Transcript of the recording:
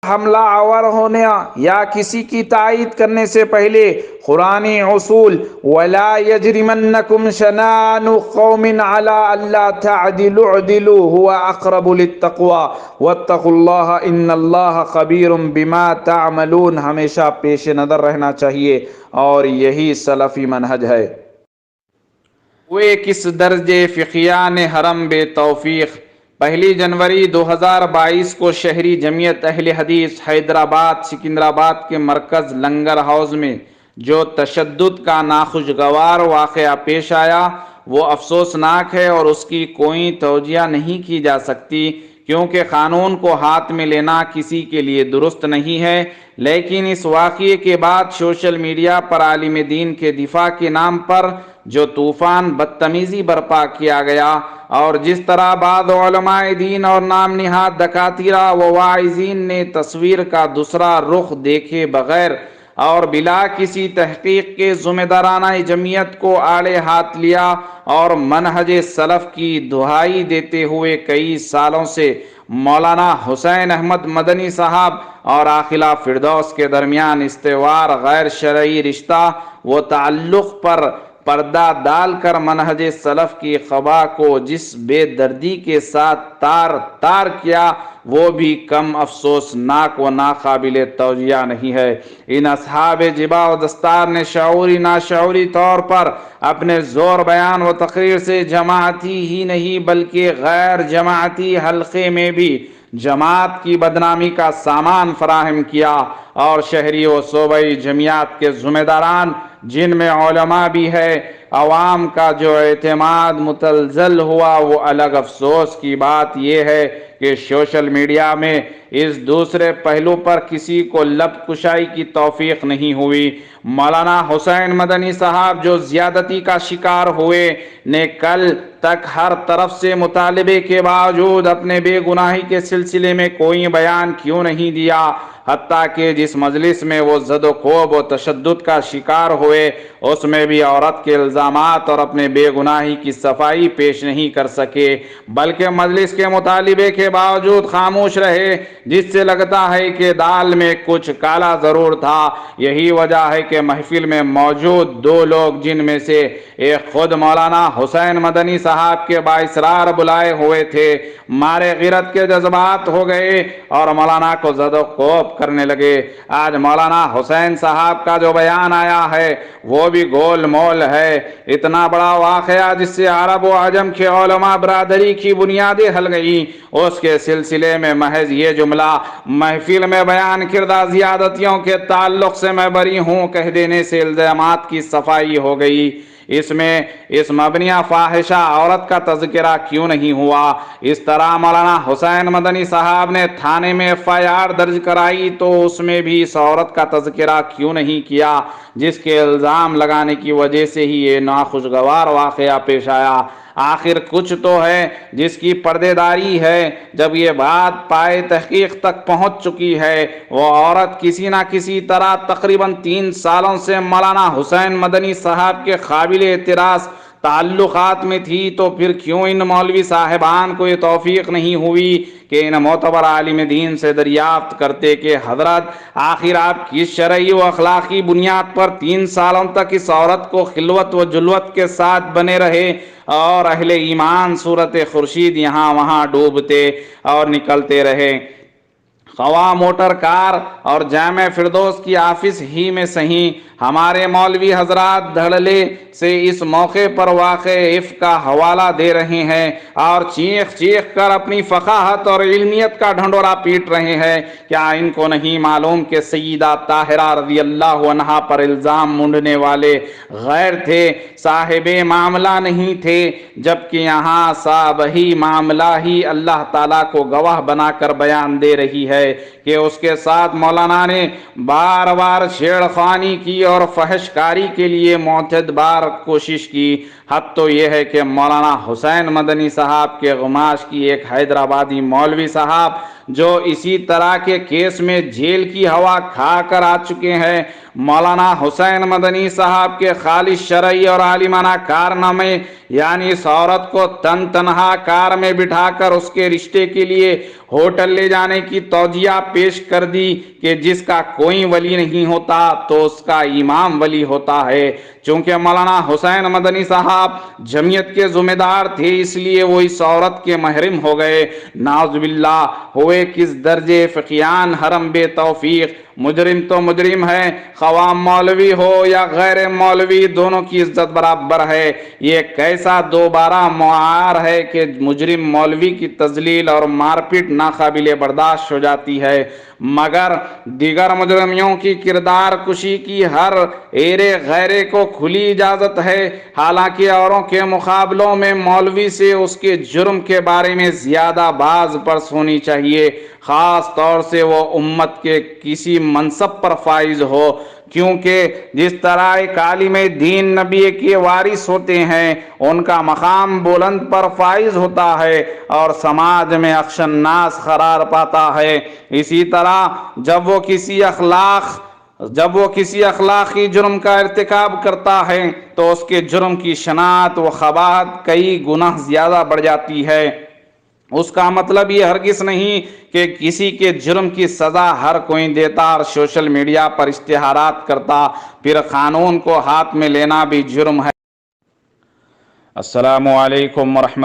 حملہ آور ہونے یا کسی کی تائید کرنے سے پہلے قرآنی اصول وَلَا يَجْرِمَنَّكُمْ شَنَآنُ قَوْمٍ عَلَىٰ أَلَّا تَعْدِلُوا اعْدِلُوا هُوَ أَقْرَبُ لِلتَّقْوَىٰ وَاتَّقُوا اللَّهَ إِنَّ اللَّهَ خَبِيرٌ بِمَا تَعْمَلُونَ ہمیشہ پیش نظر رہنا چاہیے، اور یہی سلفی منہج ہے۔ وہ کس درجے فقیان حرم بے توفیق! 1 جنوری 2022 کو شہری جمعیت اہل حدیث حیدرآباد سکندرآباد کے مرکز لنگر ہاؤس میں جو تشدد کا ناخوشگوار واقعہ پیش آیا وہ افسوسناک ہے، اور اس کی کوئی توجیہ نہیں کی جا سکتی، کیونکہ قانون کو ہاتھ میں لینا کسی کے لیے درست نہیں ہے۔ لیکن اس واقعے کے بعد سوشل میڈیا پر عالم دین کے دفاع کے نام پر جو طوفان بدتمیزی برپا کیا گیا، اور جس طرح بعض علماء دین اور نام نہاد دکاترہ و واعظین نے تصویر کا دوسرا رخ دیکھے بغیر اور بلا کسی تحقیق کے ذمہ دارانہ جمعیت کو آڑے ہاتھ لیا، اور منہج سلف کی دہائی دیتے ہوئے کئی سالوں سے مولانا حسین احمد مدنی صاحب اور عاقلہ فردوس کے درمیان استوار غیر شرعی رشتہ و تعلق پر پردہ ڈال کر منہج سلف کی قبا کو جس بے دردی کے ساتھ تار کیا، وہ بھی کم افسوسناک و ناقابل توجیہ نہیں ہے۔ ان اصحاب جبا و دستار نے شعوری ناشعوری طور پر اپنے زور بیان و تقریر سے جماعتی ہی نہیں بلکہ غیر جماعتی حلقے میں بھی جماعت کی بدنامی کا سامان فراہم کیا، اور شہری و صوبائی جمعیات کے ذمہ داران جن میں علماء بھی ہے، عوام کا جو اعتماد متزلزل ہوا۔ وہ الگ افسوس کی بات یہ ہے کہ سوشل میڈیا میں اس دوسرے پہلو پر کسی کو لب کشائی کی توفیق نہیں ہوئی۔ مولانا حسین مدنی صاحب جو زیادتی کا شکار ہوئے نے کل تک ہر طرف سے مطالبے کے باوجود اپنے بے گناہی کے سلسلے میں کوئی بیان کیوں نہیں دیا، حتیٰ کہ جس مجلس میں وہ زد و کوب و تشدد کا شکار ہوئے اس میں بھی عورت کے الزامات اور اپنے بے گناہی کی صفائی پیش نہیں کر سکے، بلکہ مجلس کے مطالبے کے باوجود خاموش رہے، جس سے لگتا ہے کہ دال میں کچھ کالا ضرور تھا۔ یہی وجہ ہے کہ محفل میں موجود دو لوگ، جن میں سے ایک خود مولانا حسین مدنی صاحب کے بااصرار بلائے ہوئے تھے، مارے غیرت کے جذبات ہو گئے اور مولانا کو زد و کوب کرنے لگے۔ آج مولانا حسین صاحب کا جو بیان آیا ہے وہ بھی گول مول ہے۔ اتنا بڑا واقعہ جس سے عرب و عجم کے علماء برادری کی بنیادیں ہل گئیں، اس کے سلسلے میں محض یہ جملہ محفل میں بیان کردہ زیادتیوں کے تعلق سے میں بری ہوں کہہ دینے سے الزامات کی صفائی ہو گئی۔ اس میں اس مبنیہ فاحشہ عورت کا تذکرہ کیوں نہیں ہوا؟ اس طرح مولانا حسین مدنی صاحب نے تھانے میں FIR درج کرائی تو اس میں بھی اس عورت کا تذکرہ کیوں نہیں کیا جس کے الزام لگانے کی وجہ سے ہی یہ ناخوشگوار واقعہ پیش آیا؟ آخر کچھ تو ہے جس کی پردے داری ہے۔ جب یہ بات پائے تحقیق تک پہنچ چکی ہے، وہ عورت کسی نہ کسی طرح تقریباً 3 سالوں سے مولانا حسین مدنی صاحب کے قابل اعتراض تعلقات میں تھی، تو پھر کیوں ان مولوی صاحبان کو یہ توفیق نہیں ہوئی کہ ان معتبر عالم دین سے دریافت کرتے کہ حضرت آخر آپ کس شرعی و اخلاقی بنیاد پر 3 سالوں تک اس عورت کو خلوت و جلوت کے ساتھ بنے رہے، اور اہل ایمان صورت خورشید یہاں وہاں ڈوبتے اور نکلتے رہے؟ خواہ موٹر کار اور جامع فردوس کی آفس ہی میں صحیح، ہمارے مولوی حضرات دھڑلے سے اس موقع پر واقع عفق کا حوالہ دے رہے ہیں اور چیخ چیخ کر اپنی فقاہت اور علمیت کا ڈھنڈورا پیٹ رہے ہیں۔ کیا ان کو نہیں معلوم کہ سیدہ طاہرہ رضی اللہ عنہا پر الزام مونڈنے والے غیر تھے، صاحب معاملہ نہیں تھے، جبکہ یہاں صاحبہ معاملہ ہی اللہ تعالیٰ کو گواہ بنا کر بیان دے رہی ہے کہ اس کے ساتھ مولانا نے بار بار چھیڑ خوانی کی اور فحش کاری کے لیے معتد بار کوشش کی۔ حد تو یہ ہے کہ مولانا حسین مدنی صاحب کے غماش کی ایک حیدرآبادی مولوی صاحب جو اسی طرح کے کیس میں جیل کی ہوا کھا کر آ چکے ہیں۔ مولانا حسین مدنی صاحب کے خالص شرعی اور عالمانہ کارنامے، یعنی اس عورت کو تن تنہا کار میں بٹھا کر اس کے رشتے کے لیے ہوٹل لے جانے کی توجیہ پیش کر دی کہ جس کا کوئی ولی نہیں ہوتا تو اس کا امام ولی ہوتا ہے۔ چونکہ مولانا حسین مدنی صاحب جمعیت کے ذمہ دار تھے، اس لیے وہ اس عورت کے محرم ہو گئے۔ نعوذ باللہ، ہوئے کس درجے فقیان حرم بے توفیق۔ مجرم تو مجرم ہے، خواہ مولوی ہو یا غیر مولوی، دونوں کی عزت برابر ہے۔ یہ کیسا دوبارہ معیار ہے کہ مجرم مولوی کی تذلیل اور مار پیٹ ناقابل برداشت ہو جاتی ہے، مگر دیگر مجرمیوں کی کردار کشی کی ہر ایرے غیرے کو کھلی اجازت ہے۔ حالانکہ اوروں کے مقابلوں میں مولوی سے اس کے جرم کے بارے میں زیادہ باز پرس ہونی چاہیے، خاص طور سے وہ امت کے کسی منصب پر فائز ہو، کیونکہ جس طرح ایک عالم دین نبی کے وارث ہوتے ہیں، ان کا مقام بلند پر فائز ہوتا ہے اور سماج میں اخش الناس قرار پاتا ہے، اسی طرح جب وہ کسی اخلاقی جرم کا ارتکاب کرتا ہے تو اس کے جرم کی شناعت و قباحت کئی گنا زیادہ بڑھ جاتی ہے۔ اس کا مطلب یہ ہرگز نہیں کہ کسی کے جرم کی سزا ہر کوئی دیتا اور سوشل میڈیا پر اشتہارات کرتا، پھر قانون کو ہاتھ میں لینا بھی جرم ہے۔ السلام علیکم ورحمۃ